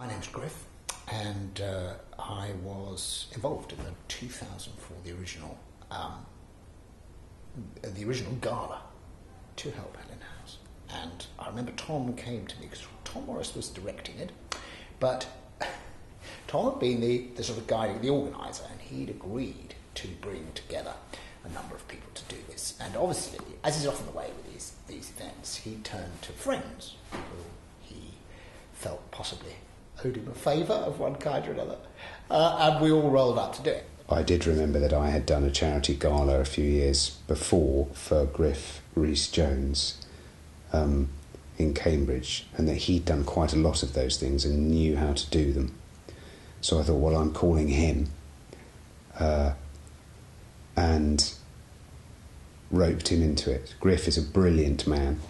My name's Griff, and I was involved in the 2004, the original gala to help Helen House. And I remember Tom came to me, because Tom Morris was directing it, but Tom had been the sort of guiding, the organiser, and he'd agreed to bring together a number of people to do this. And obviously, as is often the way with these events, he turned to friends who he felt possibly owed him a favour of one kind or another, and we all rolled up to do it. I did remember that I had done a charity gala a few years before for Griff Rhys-Jones in Cambridge, and that he'd done quite a lot of those things and knew how to do them. So I thought, well, I'm calling him, and roped him into it. Griff is a brilliant man,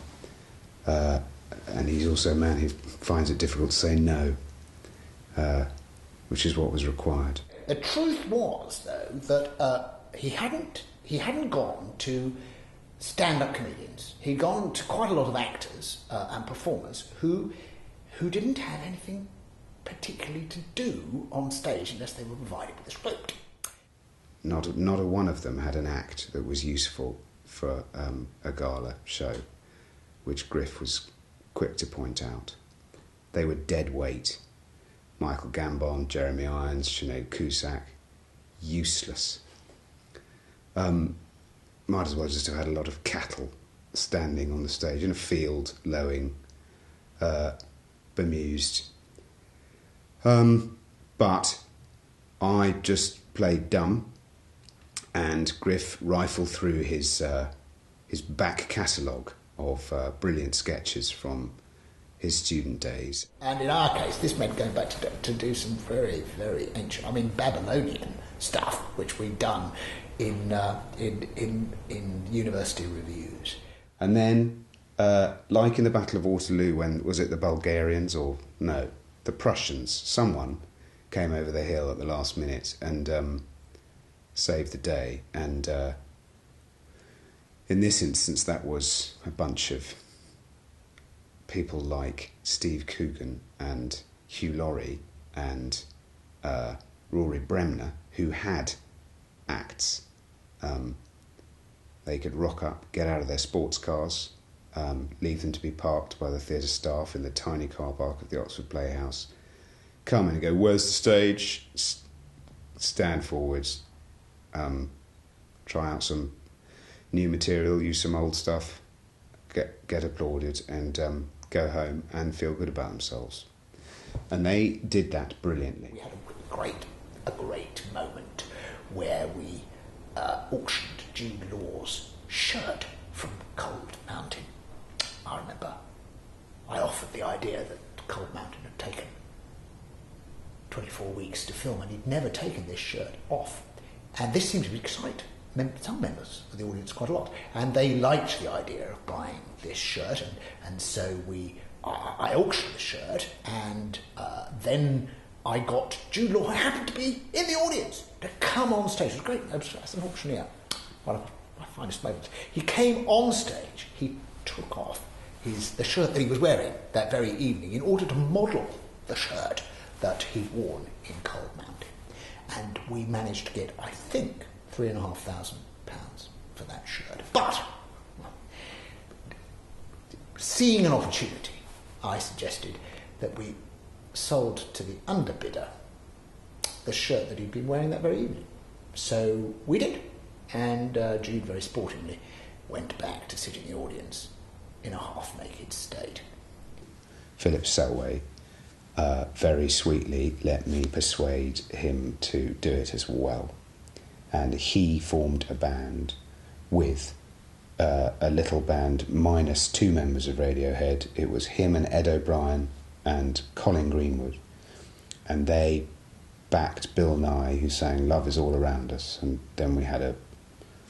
and he's also a man who finds it difficult to say no, which is what was required. The truth was, though, that he hadn't gone to stand-up comedians. He'd gone to quite a lot of actors and performers who didn't have anything particularly to do on stage unless they were provided with a script. Not a one of them had an act that was useful for a gala show, which Griff was quick to point out. They were dead weight. Michael Gambon, Jeremy Irons, Sinead Cusack, useless. Might as well just have had a lot of cattle standing on the stage in a field, lowing, bemused. But I just played dumb, and Griff rifled through his back catalogue of brilliant sketches from his student days. And in our case, this meant going back to do some very, very ancient, Babylonian stuff, which we'd done in university reviews. And then, like in the Battle of Waterloo, when, was it the Bulgarians or, no, the Prussians, someone came over the hill at the last minute and saved the day. And in this instance, that was a bunch of people like Steve Coogan and Hugh Laurie and Rory Bremner, who had acts. They could rock up, get out of their sports cars, leave them to be parked by the theatre staff in the tiny car park of the Oxford Playhouse, come in and go, where's the stage? Stand forwards, try out some new material, use some old stuff, get applauded, and go home and feel good about themselves. And they did that brilliantly. We had a great moment where we auctioned Jude Law's shirt from Cold Mountain. I remember I offered the idea that Cold Mountain had taken 24 weeks to film, and he'd never taken this shirt off. And this seemed to excite some members of the audience quite a lot, and they liked the idea of buying this shirt, and so I auctioned the shirt, and then I got Jude Law, who happened to be in the audience, to come on stage. It was great as an auctioneer, one of my finest moments. He came on stage, he took off the shirt that he was wearing that very evening in order to model the shirt that he'd worn in Cold Mountain, and we managed to get, I think, £3,500 for that shirt. But, seeing an opportunity, I suggested that we sold to the underbidder the shirt that he'd been wearing that very evening. So we did, and Jude very sportingly went back to sit in the audience in a half-naked state. Philip Selway very sweetly let me persuade him to do it as well. And he formed a band with a little band minus two members of Radiohead. It was him and Ed O'Brien and Colin Greenwood. And they backed Bill Nye, who sang Love Is All Around Us. And then we had a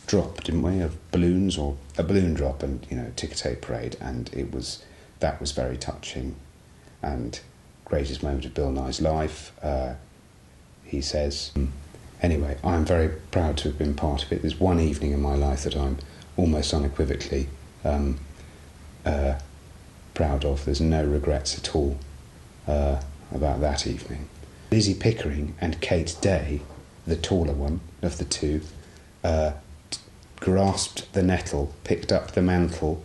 drop, didn't we, of balloons, or a balloon drop, and, ticker tape parade. And that was very touching. And greatest moment of Bill Nye's life, he says. Anyway, I'm very proud to have been part of it. There's one evening in my life that I'm almost unequivocally proud of. There's no regrets at all. about that evening. Lizzie Pickering and Kate Day, the taller one of the two, grasped the nettle, picked up the mantle,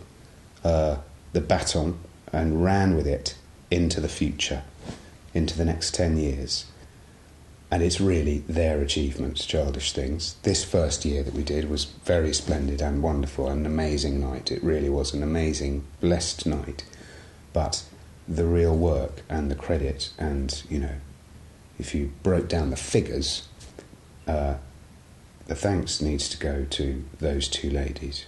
the baton, and ran with it into the future, into the next 10 years. And it's really their achievement, Childish Things. This first year that we did was very splendid and wonderful, an amazing night. It really was an amazing, blessed night. But the real work and the credit and, you know, if you broke down the figures, the thanks needs to go to those two ladies.